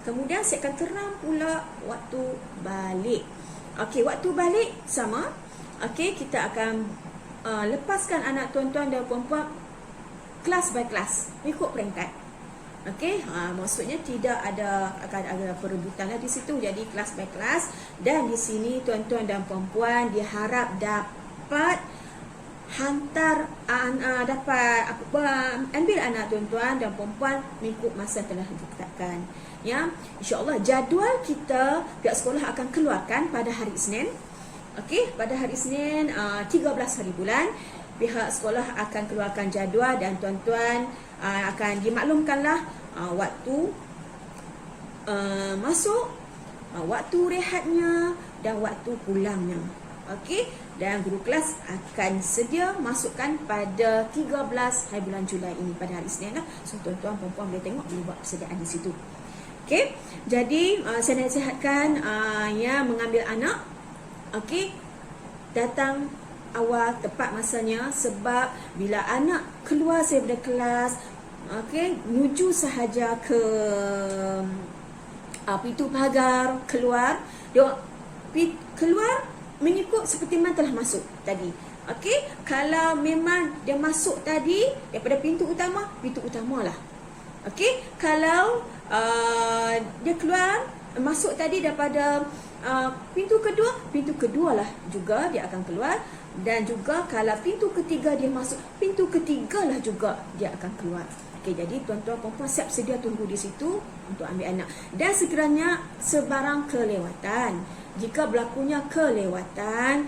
Kemudian siapkan terang pula waktu balik. Okey, waktu balik sama. Okey, kita akan lepaskan anak tuan-tuan dan puan-puan kelas by kelas, ikut peringkat. Okey, maksudnya tidak akan ada perebutan di situ. Jadi kelas by kelas, dan di sini tuan-tuan dan puan-puan diharap dapat dapat ambil anak tuan-tuan dan puan-puan mengikut masa telah ditetapkan. Ya, insya-Allah jadual kita pihak sekolah akan keluarkan pada hari Isnin. Okey, pada hari Isnin 13 hari bulan pihak sekolah akan keluarkan jadual, dan tuan-tuan akan dimaklumkanlah waktu masuk, waktu rehatnya dan waktu pulangnya. Okey, dan guru kelas akan sedia masukkan pada 13 hari bulan Julai ini pada hari Isnin lah. So tuan-tuan puan-puan boleh tengok, boleh buat persediaan di situ. Okey, jadi saya nasihatkan yang mengambil anak, okey, datang awal tepat masanya, sebab bila anak keluar daripada kelas, okey, menuju sahaja ke pintu pagar keluar, dia keluar mengikut seperti mana telah masuk tadi. Okey, kalau memang dia masuk tadi daripada pintu utama lah. Okey, kalau dia keluar masuk tadi daripada pintu kedua lah juga dia akan keluar, dan juga kalau pintu ketiga dia masuk, pintu ketiga lah juga dia akan keluar. Okey, jadi tuan-tuan puan-puan siap sedia tunggu di situ untuk ambil anak. Dan sekiranya sebarang kelewatan, jika berlakunya kelewatan,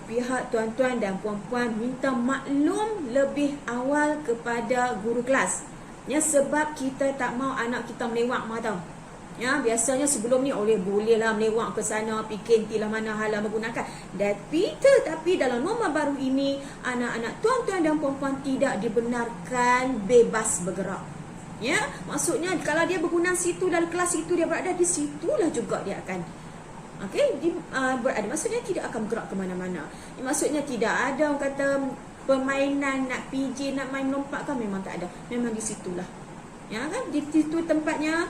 pihak tuan-tuan dan puan-puan minta maklum lebih awal kepada guru kelas. Ya, sebab kita tak mau anak kita melewak tau. Ya, biasanya sebelum ni bolehlah melewak ke sana, fikir tilah mana hala menggunakan. Tetapi dalam norma baru ini, anak-anak tuan-tuan dan puan-puan tidak dibenarkan bebas bergerak. Ya, maksudnya kalau dia berguna situ, dalam kelas itu dia berada, di situlah juga dia akan berada. Maksudnya tidak akan bergerak ke mana-mana. Maksudnya tidak ada orang kata permainan nak PJ, nak main lompat kan, memang tak ada. Memang di situlah. Ya kan? Di situ tempatnya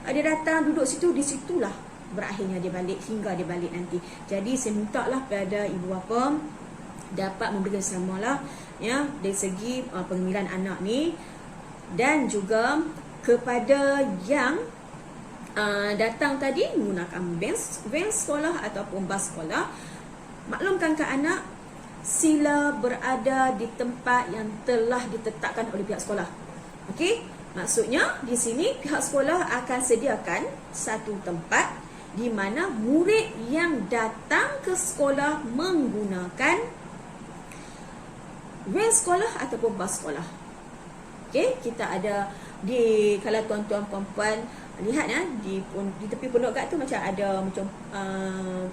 dia datang duduk situ, di situlah berakhirnya dia balik, hingga dia balik nanti. Jadi saya minta lah pada ibu bapa dapat bekerjasamalah ya dari segi pengambilan anak ni, dan juga kepada yang datang tadi menggunakan van sekolah ataupun bas sekolah, maklumkan ke anak sila berada di tempat yang telah ditetapkan oleh pihak sekolah. Okey, maksudnya di sini pihak sekolah akan sediakan satu tempat di mana murid yang datang ke sekolah menggunakan van sekolah ataupun bas sekolah. Okey, kita ada kalau tuan-tuan puan-puan lihat ya, di tepi pondok kat tu macam ada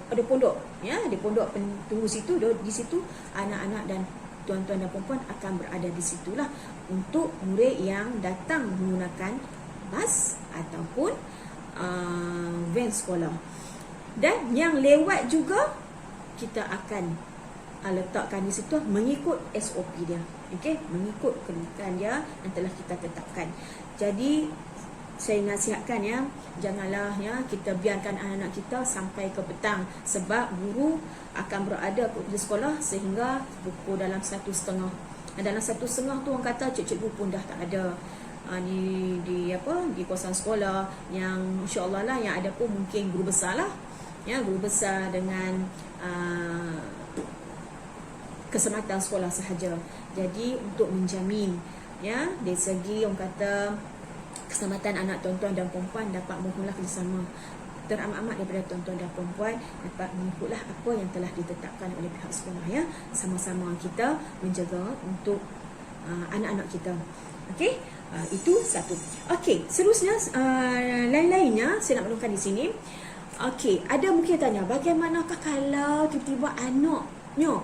ada pondok ya, di pondok tunggu situ, di situ anak-anak dan tuan-tuan dan puan-puan akan berada di situlah untuk murid yang datang menggunakan bas ataupun van sekolah. Dan yang lewat juga kita akan letakkan di situ mengikut SOP dia. Okey, mengikut kedudukan dia yang telah kita tetapkan. Jadi saya nasihatkan ya, janganlah ya kita biarkan anak-anak kita sampai ke petang, sebab guru akan berada di sekolah sehingga pukul dalam 1:30. Dalam 1:30 tu orang kata cikgu pun dah tak ada di kawasan sekolah, yang insya-Allah lah yang ada pun mungkin guru besar lah. Ya, guru besar dengan keselamatan sekolah sahaja. Jadi untuk menjamin ya dari segi orang kata keselamatan anak tuan-tuan dan puan-puan, dapat mohonlah kerjasama teramat-amat daripada tuan-tuan dan puan-puan, dapat mengikutlah apa yang telah ditetapkan oleh pihak sekolah ya. Sama-sama kita menjaga untuk anak-anak kita. Okey, itu satu. Okey, seterusnya lain-lainnya saya nak maklumkan di sini. Okey, ada mungkin tanya, bagaimanakah kalau tiba-tiba anaknya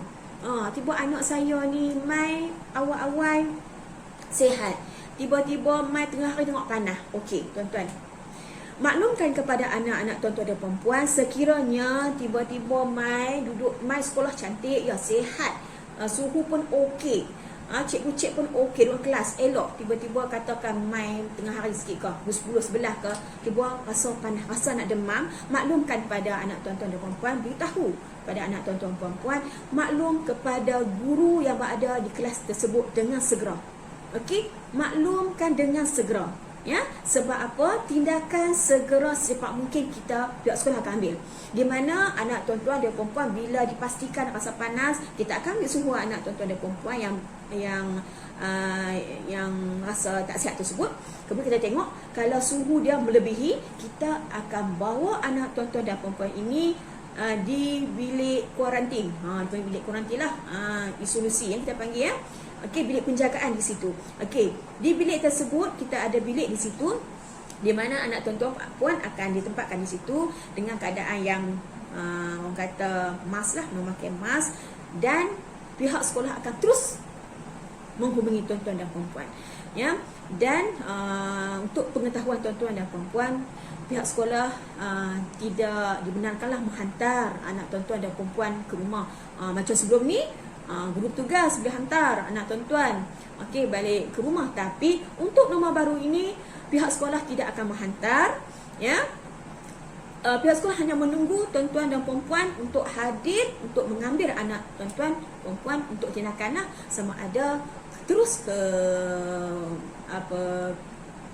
tiba anak saya ni mai awal-awal sihat, tiba-tiba mai tengah hari tengok panas. Okey, tuan-tuan, maklumkan kepada anak-anak tuan-tuan dan perempuan, sekiranya tiba-tiba mai sekolah cantik, ya sihat, suhu pun okey, Cikgu pun okey, ruang kelas elok. Tiba-tiba katakan main tengah hari sikit ke, pukul 10, 11 ke, tiba rasa panas, rasa nak demam, maklumkan pada anak tuan-tuan dan puan-puan, beritahu pada anak tuan-tuan puan-puan, maklum kepada guru yang berada di kelas tersebut dengan segera. Okey, maklumkan dengan segera. Ya, sebab apa? Tindakan segera secepat mungkin kita pihak sekolah akan ambil. Di mana anak tuan-tuan dan puan-puan bila dipastikan rasa panas, kita akan ambil suhu anak tuan-tuan dan puan-puan yang rasa tak sihat tersebut. Kemudian kita tengok kalau suhu dia melebihi, kita akan bawa anak tuan-tuan dan puan-puan ini di bilik kuarantin. Di bilik kuarantin lah, isolasi yang kita panggil ya. Okey, bilik penjagaan di situ. Okey, di bilik tersebut kita ada bilik di situ di mana anak tuan-tuan puan akan ditempatkan di situ dengan keadaan yang orang kata mask lah, memakai mask, dan pihak sekolah akan terus menghubungi tuan-tuan dan puan-puan. Ya, dan untuk pengetahuan tuan-tuan dan puan-puan, pihak sekolah tidak dibenarkanlah menghantar anak tuan-tuan dan puan-puan ke rumah. Macam sebelum ni, guru tugas boleh hantar anak tuan-tuan balik ke rumah, tapi untuk norma baru ini pihak sekolah tidak akan menghantar ya. Pihak sekolah hanya menunggu tuan-tuan dan puan-puan untuk hadir untuk mengambil anak tuan-tuan puan-puan untuk tindakan sama ada terus ke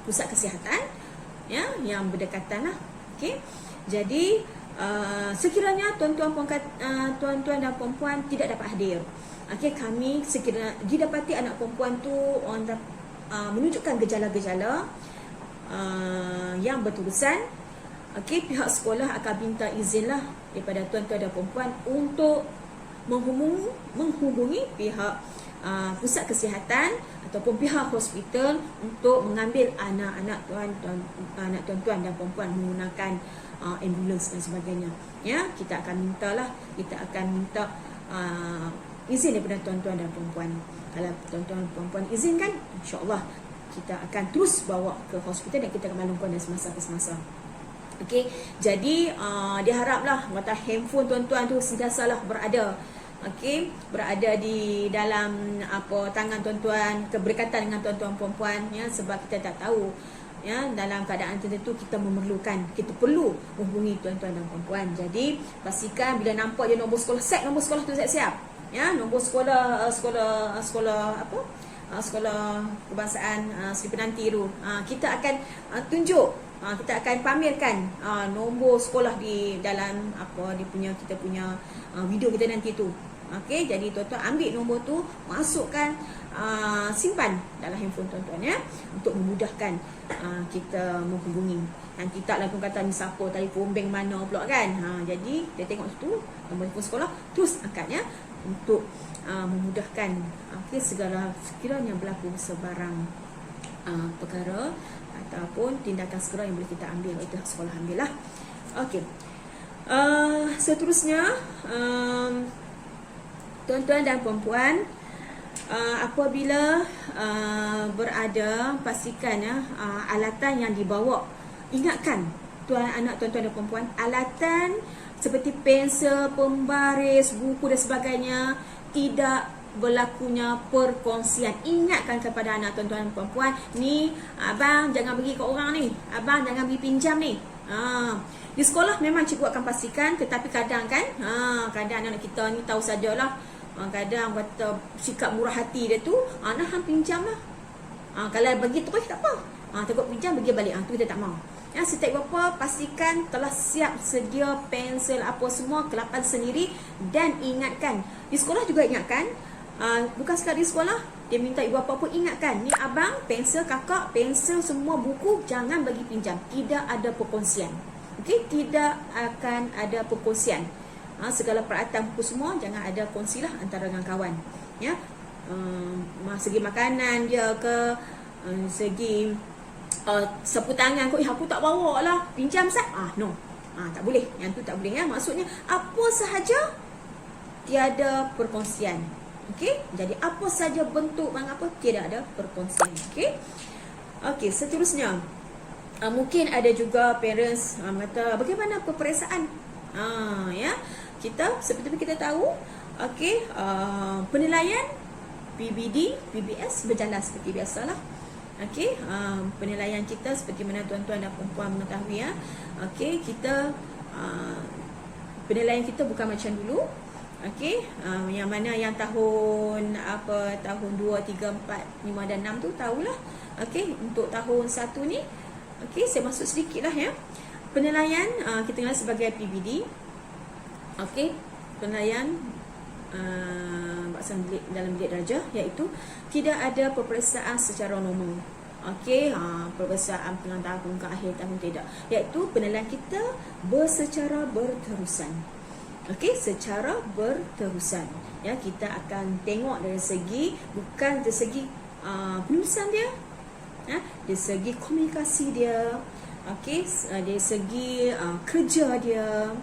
pusat kesihatan ya yang berdekatan lah. Okey, jadi sekiranya tuan-tuan dan puan-puan tidak dapat hadir, kami sekiranya didapati anak perempuan tu menunjukkan gejala-gejala yang berterusan, pihak sekolah akan minta izinlah daripada tuan-tuan dan puan-puan untuk menghubungi pihak pusat kesihatan ataupun pihak hospital untuk mengambil anak-anak tuan-tuan dan puan-puan menggunakan ambulans dan sebagainya. Ya, kita akan minta izin daripada tuan-tuan dan puan-puan. Kalau tuan-tuan dan puan-puan izinkan, insya-Allah kita akan terus bawa ke hospital dan kita akan maklumkan dari semasa ke semasa. Okey, jadi diharaplah mata handphone tuan-tuan tu sentiasalah berada di dalam tangan tuan-tuan, keberkatan dengan tuan-tuan puan-puan ya, sebab kita tak tahu ya, dalam keadaan tertentu kita perlu menghubungi tuan-tuan dan puan-puan. Jadi pastikan bila nampak dia nombor sekolah, set nombor sekolah tu siap-siap ya, nombor sekolah kebangsaan Seri Penanti tu kita akan tunjuk, kita akan pamerkan nombor sekolah di dalam kita punya video kita nanti tu. Okey, jadi tuan-tuan ambil nombor tu, masukkan, simpan dalam handphone tuan-tuan ya, untuk memudahkan kita menghubungi. Nanti taklah pun kata ni siapa, telefon bank mana pula kan. Jadi dia tengok situ nombor telefon sekolah, terus angkat ya, untuk memudahkan segala sekiranya berlaku sebarang perkara ataupun tindakan segera yang boleh kita ambil oleh pihak sekolah ambillah. Okey. Seterusnya, tuan-tuan dan puan-puan, apabila berada, pastikan alatan yang dibawa, ingatkan anak tuan-tuan dan puan-puan, alatan seperti pensel, pembaris, buku dan sebagainya, tidak berlakunya perkongsian. Ingatkan kepada anak tuan-tuan dan puan-puan, ni abang jangan bagi ke orang ni, abang jangan bagi pinjam ni. Di sekolah memang cikgu akan pastikan, tetapi kadang kan, kadang anak kita ni tahu sajalah, kadang kata sikap murah hati dia tu, nak hang pinjam lah. Kalau bagi terus tak apa, takut pinjam bagi balik, tu kita tak mau. Ya, setiap bapa pastikan telah siap sedia pensel apa semua, kelapan sendiri, dan ingatkan di sekolah juga ingatkan, bukan sekadar di sekolah, dia minta ibu bapa pun ingatkan, ni abang pensel, kakak pensel, semua buku jangan bagi pinjam, tidak ada perkongsian. Okey, tidak akan ada perkongsian. Segala peralatan buku semua jangan ada kongsilah antara dengan kawan. Ya, segi makanan dia ke, segi sapu tangan kau, aku tak bawa lah, pinjam sat. No, tak boleh. Yang tu tak boleh ya. Maksudnya apa sahaja tiada perkongsian. Okey, jadi apa saja bentuk apa tidak ada perkongsian. Okey, seterusnya, mungkin ada juga parents kata bagaimana peperiksaan. Ya, kita seperti kita tahu, penilaian PBD, PBS berjalan seperti biasalah. Okey, penilaian kita seperti mana tuan-tuan dan puan-puan mengetahui ya. Okey, kita penilaian kita bukan macam dulu. Okey, yang mana yang tahun tahun 2, 3, 4, 5 dan 6 tu tahulah. Okey, untuk tahun 1 ni okey, saya masuk sedikitlah ya. Penilaian kita kenal sebagai PBD. Okey, penilaian dalam bilik darjah iaitu tidak ada peperiksaan secara normal. Okey, peperiksaan tengah tahun ke akhir tahun tidak, iaitu penilaian kita secara berterusan. Okey, secara berterusan ya, kita akan tengok dari segi bukan dari segi penulisan dia ya, dari segi komunikasi dia. Okey, dari segi kerja dia,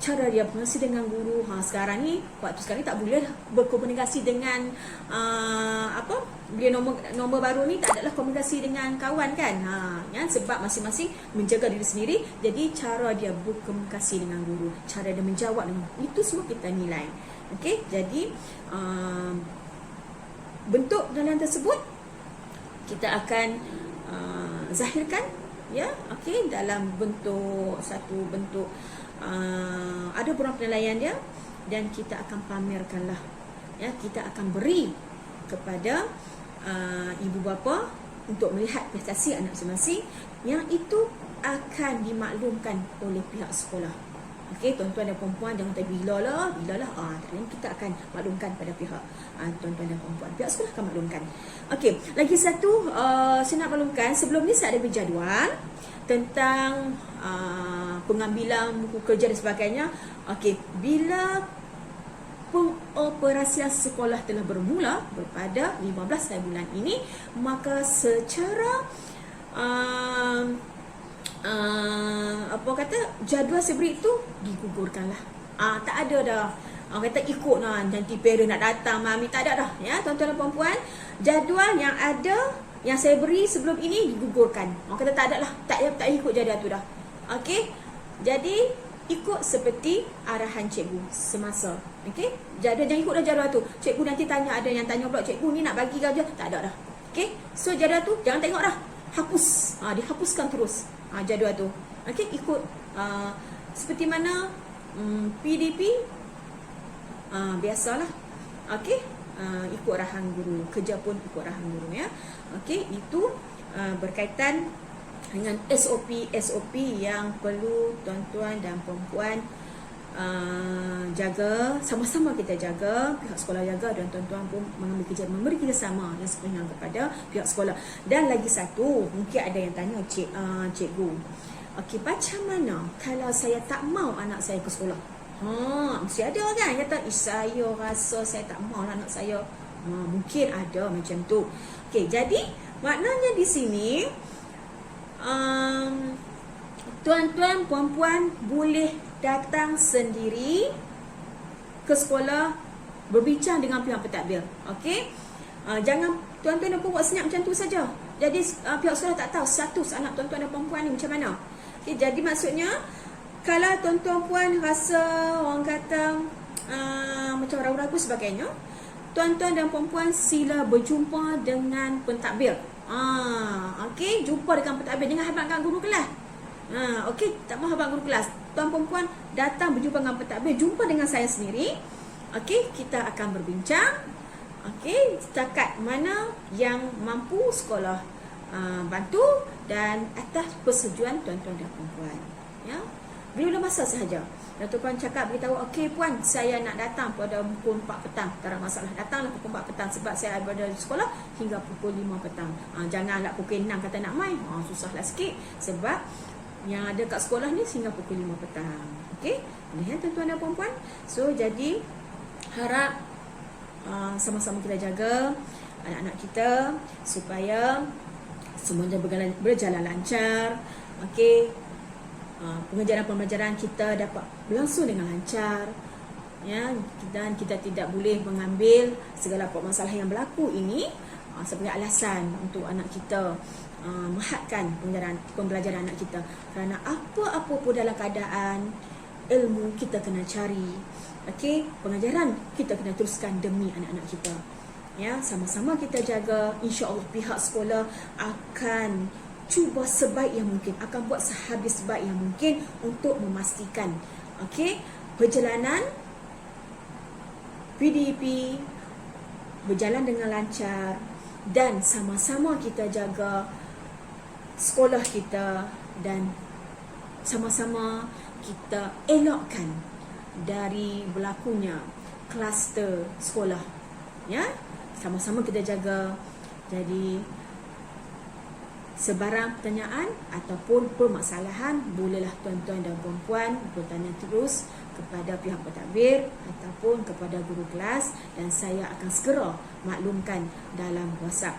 cara dia berkomunikasi dengan guru. Sekarang ni, waktu sekarang ni tak boleh berkomunikasi dengan dia nombor baru ni tak adalah komunikasi dengan kawan kan. Ya, sebab masing-masing menjaga diri sendiri. Jadi cara dia berkomunikasi dengan guru, cara dia menjawab dengan, itu semua kita nilai. Okey, jadi bentuk penilaian tersebut kita akan zahirkan ya. Okey, dalam satu bentuk ada beberapa penilaian dia, dan kita akan pamerkanlah ya, kita akan beri kepada ibu bapa untuk melihat prestasi anak masing-masing, yang itu akan dimaklumkan oleh pihak sekolah. Okey, tuan-tuan dan puan-puan jangan kata bilalah kita akan maklumkan pada pihak tuan-tuan dan puan-puan, pihak sekolah akan maklumkan. Okey, lagi satu saya nak maklumkan, sebelum ni saya ada berjadual tentang pengambilan buku kerja dan sebagainya. Okey, bila pengoperasian sekolah telah bermula pada 15 bulan ini, maka secara jadual seberi itu digugurkanlah. Tak ada dah kata ikut nanti parent nak datang mami, tak ada dah ya tuan-tuan dan puan-puan. Jadual yang ada, yang saya beri sebelum ini digugurkan. Orang kata tak ada lah, tak ikut jadual tu dah. Okey, jadi ikut seperti arahan cikgu semasa. Okey, jadual jangan ikut dah jadual tu. Cikgu nanti tanya, ada yang tanya pula, cikgu ni nak bagi kerja, tak ada dah. Okey, so jadual tu jangan tengok dah, hapus. Dihapuskan terus jadual tu. Okey, ikut seperti mana PDP biasalah. Okey, ikut arahan guru, kerja pun ikut arahan guru ya. Okey, itu berkaitan dengan SOP yang perlu tuan-tuan dan puan-puan jaga, sama-sama kita jaga, pihak sekolah jaga, dan tuan-tuan pun mengambil kerja, memberi kerjasama yang sepenuhnya kepada pihak sekolah. Dan lagi satu, mungkin ada yang tanya cikgu, okey, macam mana kalau saya tak mau anak saya ke sekolah? Mesti ada kan kata, saya rasa saya tak mau anak saya. Mungkin ada macam tu. Okey, jadi maknanya di sini tuan-tuan puan-puan boleh datang sendiri ke sekolah, berbincang dengan pihak pentadbir. Okey, jangan tuan-tuan dan puan buat senyap macam tu saja. Jadi pihak sekolah tak tahu status anak tuan-tuan dan puan-puan ni macam mana. Okey, jadi maksudnya kalau tuan-tuan puan rasa orang kata macam ragu-ragu sebagainya, tuan-tuan dan puan-puan sila berjumpa dengan pentadbir. Okey, jumpa dengan pentadbir, jangan habaqkan guru kelas. Okey, tak mahu habaq guru kelas. Tuan perempuan datang berjumpa dengan pentadbir, jumpa dengan saya sendiri. Okey, kita akan berbincang. Okey, setakat mana yang mampu sekolah bantu, dan atas persetujuan tuan-tuan dan puan-puan. Ya, bila masa sahaja. Dan tuan-puan cakap, beritahu, okey puan, saya nak datang pada pukul 4 petang. Tak ada masalah, datanglah pukul 4 petang, sebab saya berada di sekolah hingga pukul 5 petang. Janganlah pukul 6 kata nak main. Susahlah sikit, sebab yang ada kat sekolah ni sehingga pukul 5 petang. Okey, lihat tuan-tuan dan puan-puan. So, jadi harap sama-sama kita jaga anak-anak kita supaya semuanya berjalan lancar. Okey, pengajaran-pembelajaran kita dapat berlangsung dengan lancar, ya, dan kita tidak boleh mengambil segala masalah yang berlaku ini sebagai alasan untuk anak kita menghadkan pembelajaran anak kita. Kerana apa-apa pun dalam keadaan, ilmu kita kena cari. Okey, pengajaran kita kena teruskan demi anak-anak kita. Ya, sama-sama kita jaga. InsyaAllah pihak sekolah akan cuba sebaik yang mungkin, akan buat sehabis sebaik yang mungkin untuk memastikan perjalanan PDP berjalan dengan lancar, dan sama-sama kita jaga sekolah kita, dan sama-sama kita elakkan dari berlakunya kluster sekolah. Ya, sama-sama kita jaga. Jadi sebarang pertanyaan ataupun permasalahan, bolehlah tuan-tuan dan puan-puan bertanya terus kepada pihak pentadbir ataupun kepada guru kelas, dan saya akan segera maklumkan dalam WhatsApp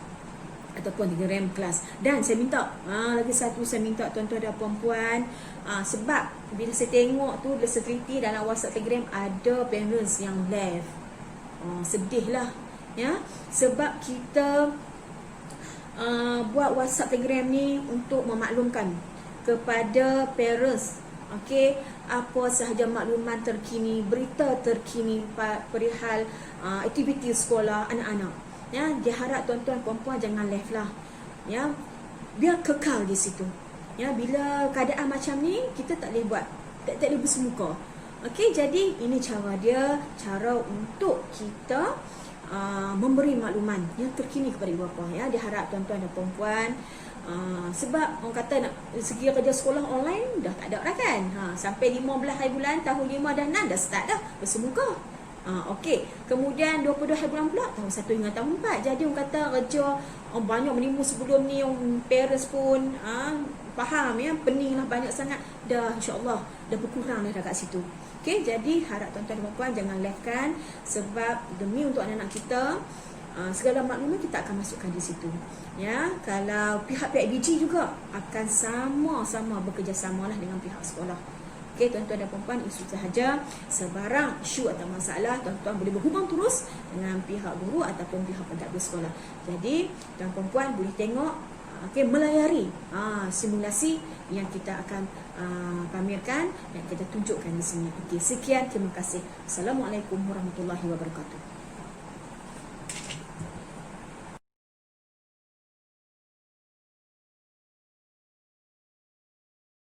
ataupun Telegram kelas. Dan saya minta lagi satu, saya minta tuan-tuan dan puan-puan, sebab bila saya tengok tu, bila saya teliti dalam WhatsApp Telegram, ada parents yang left. Sedih lah ya, sebab kita buat WhatsApp Telegram ni untuk memaklumkan kepada parents apa sahaja maklumat terkini, berita terkini perihal aktiviti sekolah anak-anak. Ya, diharap tuan-tuan puan-puan jangan left lah. Ya, biar kekal di situ. Ya, bila keadaan macam ni, kita tak boleh buat, tak boleh bersemuka. Jadi ini cara dia, cara untuk kita memberi makluman yang terkini kepada ibu bapa. Ya, diharap tuan-tuan dan puan-puan, sebab orang kata nak segi kerja sekolah online dah tak ada dah kan. Sampai 15 hari bulan tahun 5 dan 6 dah start dah bersemuka. Kemudian 22 hari bulan pula tahun 1 hingga tahun 4. Jadi orang kata kerja banyak menimbul sebelum ni, orang parents pun faham ya, pening lah banyak sangat. Dah insya-Allah dah berkurang dah dekat situ. Jadi harap tuan-tuan dan puan jangan leftkan, sebab demi untuk anak-anak kita, segala maklumat kita akan masukkan di situ. Ya, kalau pihak-pihak BG juga akan sama-sama bekerjasamalah dengan pihak sekolah. Tuan-tuan dan puan-puan, itu sahaja. Sebarang isu atau masalah, tuan-tuan boleh berhubung terus dengan pihak guru ataupun pihak pentadbir sekolah. Jadi, tuan puan-puan boleh tengok melayari simulasi yang kita akan pamerkan, yang kita tunjukkan di sini. Sekian, terima kasih. Assalamualaikum warahmatullahi wabarakatuh.